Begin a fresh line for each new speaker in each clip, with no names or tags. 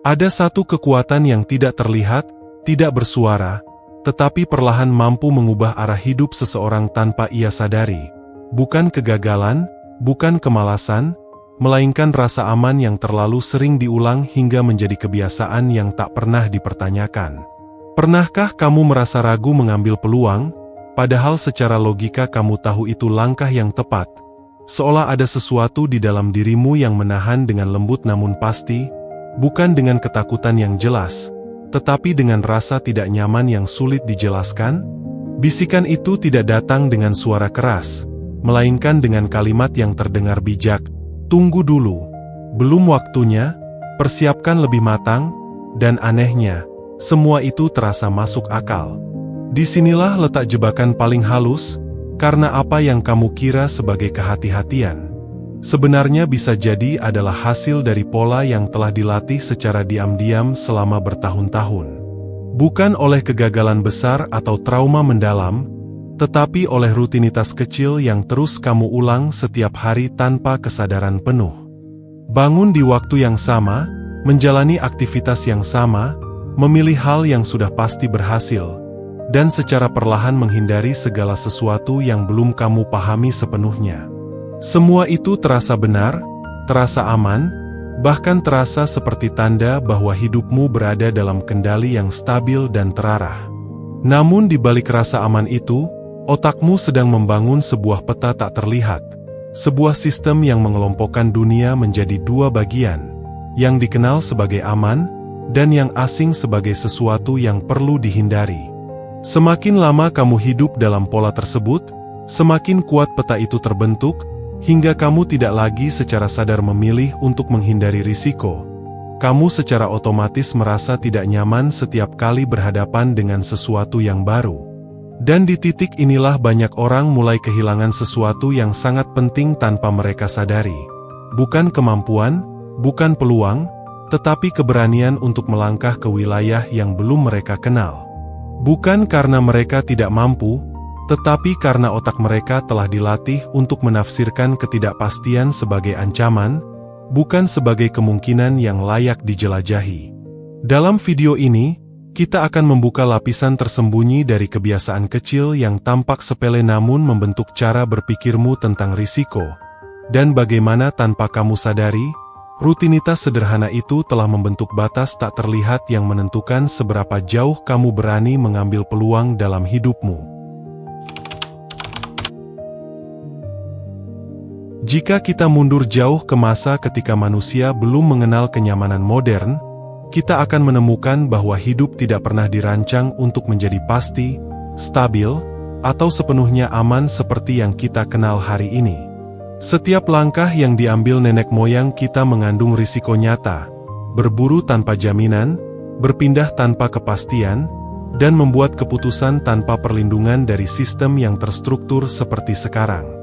Ada satu kekuatan yang tidak terlihat, tidak bersuara, tetapi perlahan mampu mengubah arah hidup seseorang tanpa ia sadari. Bukan kegagalan, bukan kemalasan, melainkan rasa aman yang terlalu sering diulang hingga menjadi kebiasaan yang tak pernah dipertanyakan. Pernahkah kamu merasa ragu mengambil peluang, padahal secara logika kamu tahu itu langkah yang tepat? Seolah ada sesuatu di dalam dirimu yang menahan dengan lembut namun pasti, bukan dengan ketakutan yang jelas, tetapi dengan rasa tidak nyaman yang sulit dijelaskan. Bisikan itu tidak datang dengan suara keras, melainkan dengan kalimat yang terdengar bijak. Tunggu dulu, belum waktunya, persiapkan lebih matang, dan anehnya, semua itu terasa masuk akal. Disinilah letak jebakan paling halus, karena apa yang kamu kira sebagai kehati-hatian sebenarnya bisa jadi adalah hasil dari pola yang telah dilatih secara diam-diam selama bertahun-tahun. Bukan oleh kegagalan besar atau trauma mendalam, tetapi oleh rutinitas kecil yang terus kamu ulang setiap hari tanpa kesadaran penuh. Bangun di waktu yang sama, menjalani aktivitas yang sama, memilih hal yang sudah pasti berhasil, dan secara perlahan menghindari segala sesuatu yang belum kamu pahami sepenuhnya. Semua itu terasa benar, terasa aman, bahkan terasa seperti tanda bahwa hidupmu berada dalam kendali yang stabil dan terarah. Namun di balik rasa aman itu, otakmu sedang membangun sebuah peta tak terlihat, sebuah sistem yang mengelompokkan dunia menjadi dua bagian, yang dikenal sebagai aman, dan yang asing sebagai sesuatu yang perlu dihindari. Semakin lama kamu hidup dalam pola tersebut, semakin kuat peta itu terbentuk, hingga kamu tidak lagi secara sadar memilih untuk menghindari risiko. Kamu secara otomatis merasa tidak nyaman setiap kali berhadapan dengan sesuatu yang baru. Dan di titik inilah banyak orang mulai kehilangan sesuatu yang sangat penting tanpa mereka sadari. Bukan kemampuan, bukan peluang, tetapi keberanian untuk melangkah ke wilayah yang belum mereka kenal. Bukan karena mereka tidak mampu, tetapi karena otak mereka telah dilatih untuk menafsirkan ketidakpastian sebagai ancaman, bukan sebagai kemungkinan yang layak dijelajahi. Dalam video ini, kita akan membuka lapisan tersembunyi dari kebiasaan kecil yang tampak sepele namun membentuk cara berpikirmu tentang risiko, dan bagaimana tanpa kamu sadari, rutinitas sederhana itu telah membentuk batas tak terlihat yang menentukan seberapa jauh kamu berani mengambil peluang dalam hidupmu. Jika kita mundur jauh ke masa ketika manusia belum mengenal kenyamanan modern, kita akan menemukan bahwa hidup tidak pernah dirancang untuk menjadi pasti, stabil, atau sepenuhnya aman seperti yang kita kenal hari ini. Setiap langkah yang diambil nenek moyang kita mengandung risiko nyata, berburu tanpa jaminan, berpindah tanpa kepastian, dan membuat keputusan tanpa perlindungan dari sistem yang terstruktur seperti sekarang.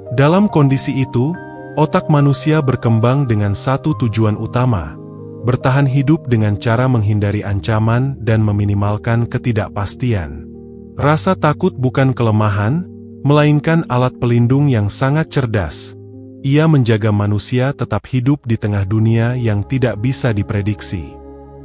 Dalam kondisi itu, otak manusia berkembang dengan satu tujuan utama, bertahan hidup dengan cara menghindari ancaman dan meminimalkan ketidakpastian. Rasa takut bukan kelemahan, melainkan alat pelindung yang sangat cerdas. Ia menjaga manusia tetap hidup di tengah dunia yang tidak bisa diprediksi.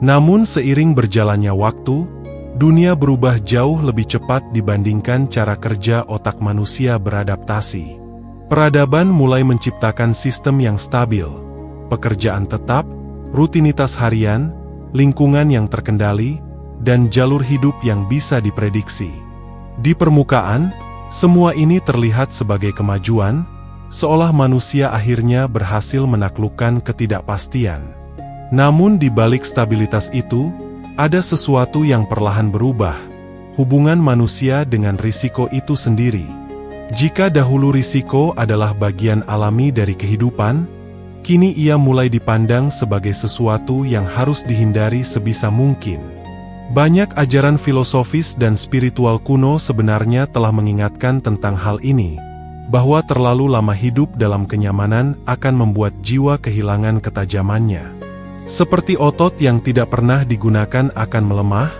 Namun seiring berjalannya waktu, dunia berubah jauh lebih cepat dibandingkan cara kerja otak manusia beradaptasi. Peradaban mulai menciptakan sistem yang stabil, pekerjaan tetap, rutinitas harian, lingkungan yang terkendali, dan jalur hidup yang bisa diprediksi. Di permukaan, semua ini terlihat sebagai kemajuan, seolah manusia akhirnya berhasil menaklukkan ketidakpastian. Namun di balik stabilitas itu, ada sesuatu yang perlahan berubah, hubungan manusia dengan risiko itu sendiri. Jika dahulu risiko adalah bagian alami dari kehidupan, kini ia mulai dipandang sebagai sesuatu yang harus dihindari sebisa mungkin. Banyak ajaran filosofis dan spiritual kuno sebenarnya telah mengingatkan tentang hal ini, bahwa terlalu lama hidup dalam kenyamanan akan membuat jiwa kehilangan ketajamannya. Seperti otot yang tidak pernah digunakan akan melemah,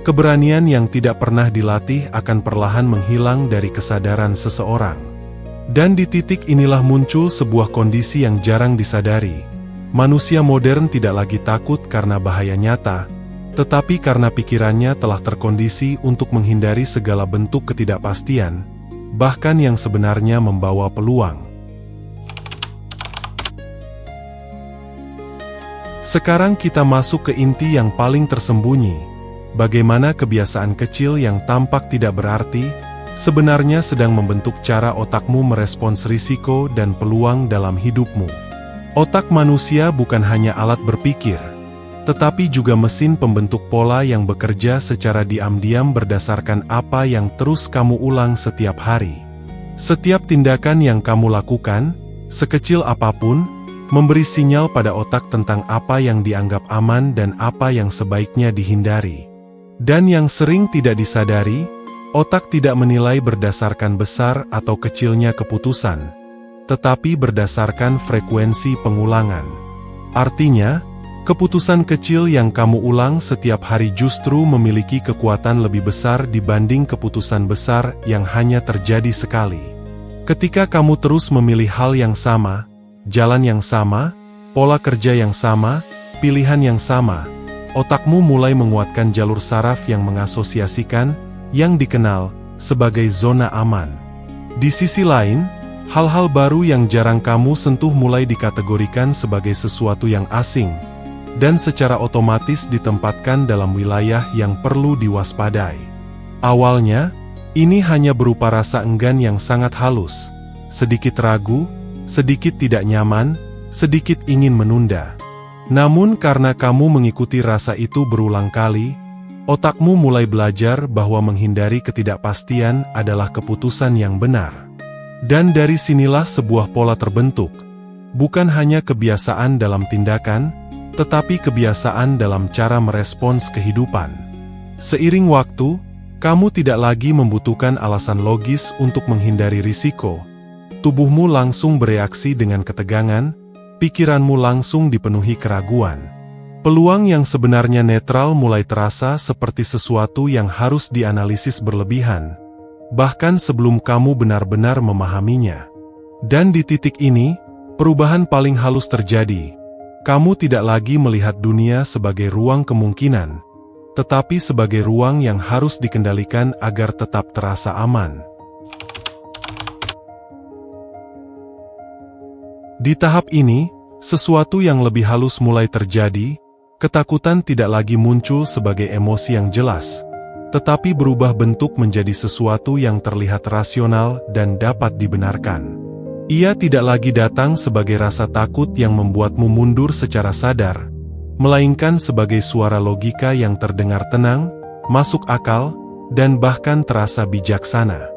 keberanian yang tidak pernah dilatih akan perlahan menghilang dari kesadaran seseorang. Dan di titik inilah muncul sebuah kondisi yang jarang disadari, Manusia modern tidak lagi takut karena bahaya nyata, tetapi karena pikirannya telah terkondisi untuk menghindari segala bentuk ketidakpastian, bahkan yang sebenarnya membawa peluang. Sekarang kita masuk ke inti yang paling tersembunyi. Bagaimana kebiasaan kecil yang tampak tidak berarti, sebenarnya sedang membentuk cara otakmu merespons risiko dan peluang dalam hidupmu. Otak manusia bukan hanya alat berpikir, tetapi juga mesin pembentuk pola yang bekerja secara diam-diam berdasarkan apa yang terus kamu ulang setiap hari. Setiap tindakan yang kamu lakukan, sekecil apapun, memberi sinyal pada otak tentang apa yang dianggap aman dan apa yang sebaiknya dihindari. Dan yang sering tidak disadari, otak tidak menilai berdasarkan besar atau kecilnya keputusan, tetapi berdasarkan frekuensi pengulangan. Artinya, keputusan kecil yang kamu ulang setiap hari justru memiliki kekuatan lebih besar dibanding keputusan besar yang hanya terjadi sekali. Ketika kamu terus memilih hal yang sama, jalan yang sama, pola kerja yang sama, pilihan yang sama, otakmu mulai menguatkan jalur saraf yang mengasosiasikan, yang dikenal sebagai zona aman. Di sisi lain, hal-hal baru yang jarang kamu sentuh mulai dikategorikan sebagai sesuatu yang asing, dan secara otomatis ditempatkan dalam wilayah yang perlu diwaspadai. Awalnya, ini hanya berupa rasa enggan yang sangat halus, sedikit ragu, sedikit tidak nyaman, sedikit ingin menunda. Namun karena kamu mengikuti rasa itu berulang kali, otakmu mulai belajar bahwa menghindari ketidakpastian adalah keputusan yang benar. Dan dari sinilah sebuah pola terbentuk, bukan hanya kebiasaan dalam tindakan, tetapi kebiasaan dalam cara merespons kehidupan. Seiring waktu, kamu tidak lagi membutuhkan alasan logis untuk menghindari risiko. Tubuhmu langsung bereaksi dengan ketegangan, pikiranmu langsung dipenuhi keraguan. Peluang yang sebenarnya netral mulai terasa seperti sesuatu yang harus dianalisis berlebihan, bahkan sebelum kamu benar-benar memahaminya. Dan di titik ini, perubahan paling halus terjadi. Kamu tidak lagi melihat dunia sebagai ruang kemungkinan, tetapi sebagai ruang yang harus dikendalikan agar tetap terasa aman. Di tahap ini, sesuatu yang lebih halus mulai terjadi. Ketakutan tidak lagi muncul sebagai emosi yang jelas, tetapi berubah bentuk menjadi sesuatu yang terlihat rasional dan dapat dibenarkan. Ia tidak lagi datang sebagai rasa takut yang membuatmu mundur secara sadar, melainkan sebagai suara logika yang terdengar tenang, masuk akal, dan bahkan terasa bijaksana.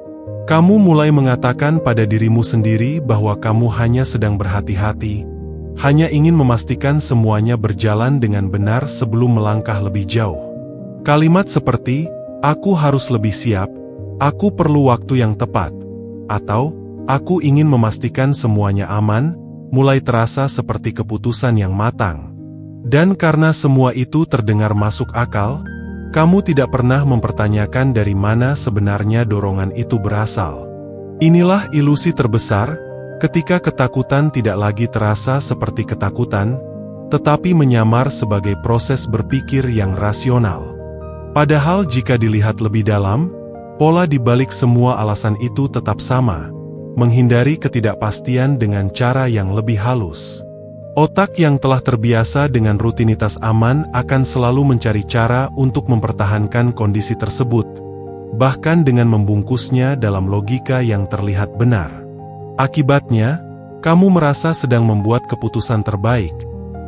Kamu mulai mengatakan pada dirimu sendiri bahwa kamu hanya sedang berhati-hati, hanya ingin memastikan semuanya berjalan dengan benar sebelum melangkah lebih jauh. Kalimat seperti, "Aku harus lebih siap," "Aku perlu waktu yang tepat," atau "Aku ingin memastikan semuanya aman," mulai terasa seperti keputusan yang matang. Dan karena semua itu terdengar masuk akal, kamu tidak pernah mempertanyakan dari mana sebenarnya dorongan itu berasal. Inilah ilusi terbesar, ketika ketakutan tidak lagi terasa seperti ketakutan, tetapi menyamar sebagai proses berpikir yang rasional. Padahal jika dilihat lebih dalam, pola di balik semua alasan itu tetap sama, menghindari ketidakpastian dengan cara yang lebih halus. Otak yang telah terbiasa dengan rutinitas aman akan selalu mencari cara untuk mempertahankan kondisi tersebut, bahkan dengan membungkusnya dalam logika yang terlihat benar. Akibatnya, kamu merasa sedang membuat keputusan terbaik,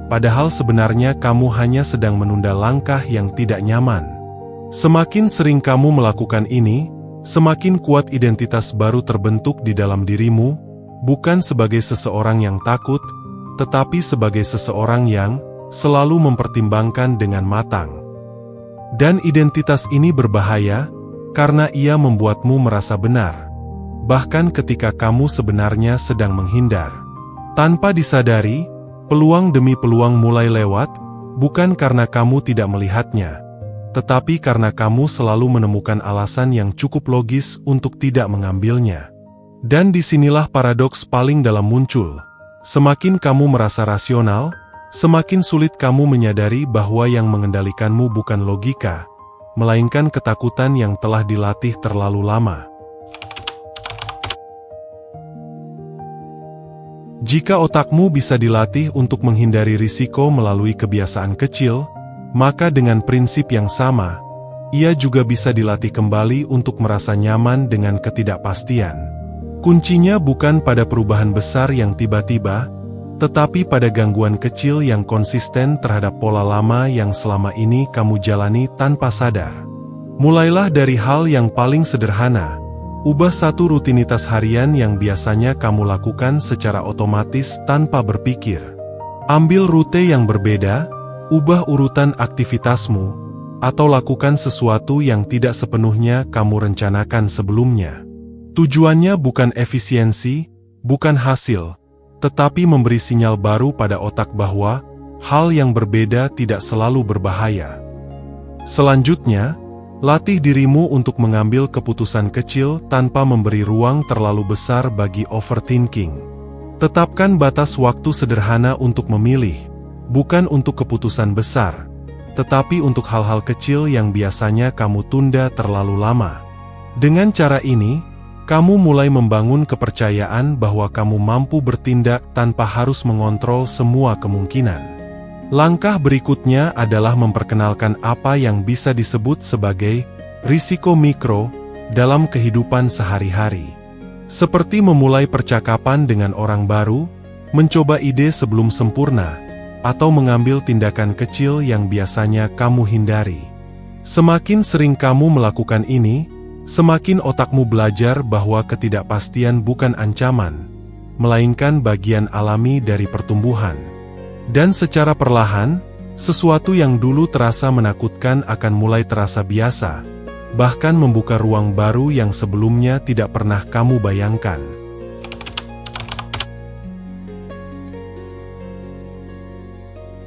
padahal sebenarnya kamu hanya sedang menunda langkah yang tidak nyaman. Semakin sering kamu melakukan ini, semakin kuat identitas baru terbentuk di dalam dirimu, bukan sebagai seseorang yang takut, tetapi sebagai seseorang yang selalu mempertimbangkan dengan matang. Dan identitas ini berbahaya, karena ia membuatmu merasa benar, bahkan ketika kamu sebenarnya sedang menghindar. Tanpa disadari, peluang demi peluang mulai lewat, bukan karena kamu tidak melihatnya, tetapi karena kamu selalu menemukan alasan yang cukup logis untuk tidak mengambilnya. Dan disinilah paradoks paling dalam muncul. Semakin kamu merasa rasional, Semakin sulit kamu menyadari bahwa yang mengendalikanmu bukan logika, melainkan ketakutan yang telah dilatih terlalu lama. Jika otakmu bisa dilatih untuk menghindari risiko melalui kebiasaan kecil, maka dengan prinsip yang sama, ia juga bisa dilatih kembali untuk merasa nyaman dengan ketidakpastian. Kuncinya bukan pada perubahan besar yang tiba-tiba, tetapi pada gangguan kecil yang konsisten terhadap pola lama yang selama ini kamu jalani tanpa sadar. Mulailah dari hal yang paling sederhana. Ubah satu rutinitas harian yang biasanya kamu lakukan secara otomatis tanpa berpikir. Ambil rute yang berbeda, ubah urutan aktivitasmu, atau lakukan sesuatu yang tidak sepenuhnya kamu rencanakan sebelumnya. Tujuannya bukan efisiensi, bukan hasil, tetapi memberi sinyal baru pada otak bahwa hal yang berbeda tidak selalu berbahaya. Selanjutnya, latih dirimu untuk mengambil keputusan kecil tanpa memberi ruang terlalu besar bagi overthinking. Tetapkan batas waktu sederhana untuk memilih, bukan untuk keputusan besar, tetapi untuk hal-hal kecil yang biasanya kamu tunda terlalu lama. Dengan cara ini, kamu mulai membangun kepercayaan bahwa kamu mampu bertindak tanpa harus mengontrol semua kemungkinan. Langkah berikutnya adalah memperkenalkan apa yang bisa disebut sebagai risiko mikro dalam kehidupan sehari-hari. Seperti memulai percakapan dengan orang baru, mencoba ide sebelum sempurna, atau mengambil tindakan kecil yang biasanya kamu hindari. Semakin sering kamu melakukan ini, semakin otakmu belajar bahwa ketidakpastian bukan ancaman, melainkan bagian alami dari pertumbuhan. Dan secara perlahan, sesuatu yang dulu terasa menakutkan akan mulai terasa biasa, bahkan membuka ruang baru yang sebelumnya tidak pernah kamu bayangkan.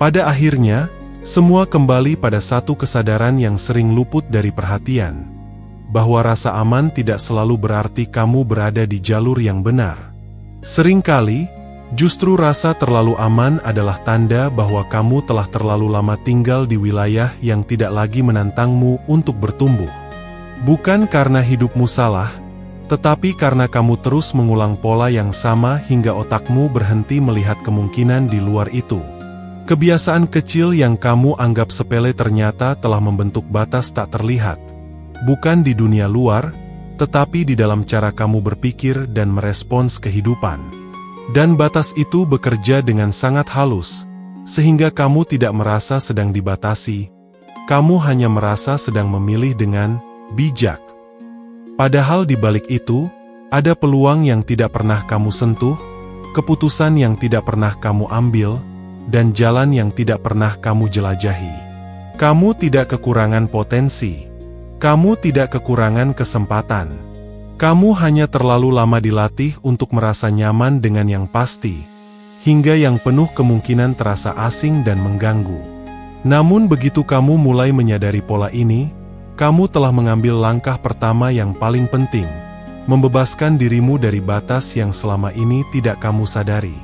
Pada akhirnya, semua kembali pada satu kesadaran yang sering luput dari perhatian, bahwa rasa aman tidak selalu berarti kamu berada di jalur yang benar. Seringkali, justru rasa terlalu aman adalah tanda bahwa kamu telah terlalu lama tinggal di wilayah yang tidak lagi menantangmu untuk bertumbuh. Bukan karena hidupmu salah, tetapi karena kamu terus mengulang pola yang sama hingga otakmu berhenti melihat kemungkinan di luar itu. Kebiasaan kecil yang kamu anggap sepele ternyata telah membentuk batas tak terlihat, bukan di dunia luar, tetapi di dalam cara kamu berpikir dan merespons kehidupan. Dan batas itu bekerja dengan sangat halus, sehingga kamu tidak merasa sedang dibatasi, kamu hanya merasa sedang memilih dengan bijak. Padahal di balik itu, ada peluang yang tidak pernah kamu sentuh, keputusan yang tidak pernah kamu ambil, dan jalan yang tidak pernah kamu jelajahi. Kamu tidak kekurangan potensi, kamu tidak kekurangan kesempatan. Kamu hanya terlalu lama dilatih untuk merasa nyaman dengan yang pasti, hingga yang penuh kemungkinan terasa asing dan mengganggu. Namun begitu kamu mulai menyadari pola ini, kamu telah mengambil langkah pertama yang paling penting, membebaskan dirimu dari batas yang selama ini tidak kamu sadari.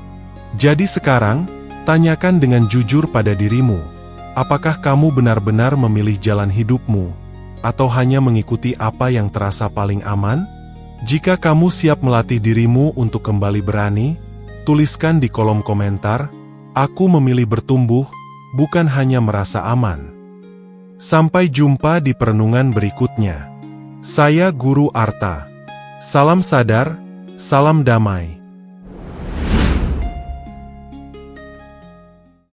Jadi sekarang, tanyakan dengan jujur pada dirimu, apakah kamu benar-benar memilih jalan hidupmu, atau hanya mengikuti apa yang terasa paling aman? Jika kamu siap melatih dirimu untuk kembali berani, tuliskan di kolom komentar, "Aku memilih bertumbuh, bukan hanya merasa aman." Sampai jumpa di perenungan berikutnya. Saya Guru Arta. Salam sadar, salam damai.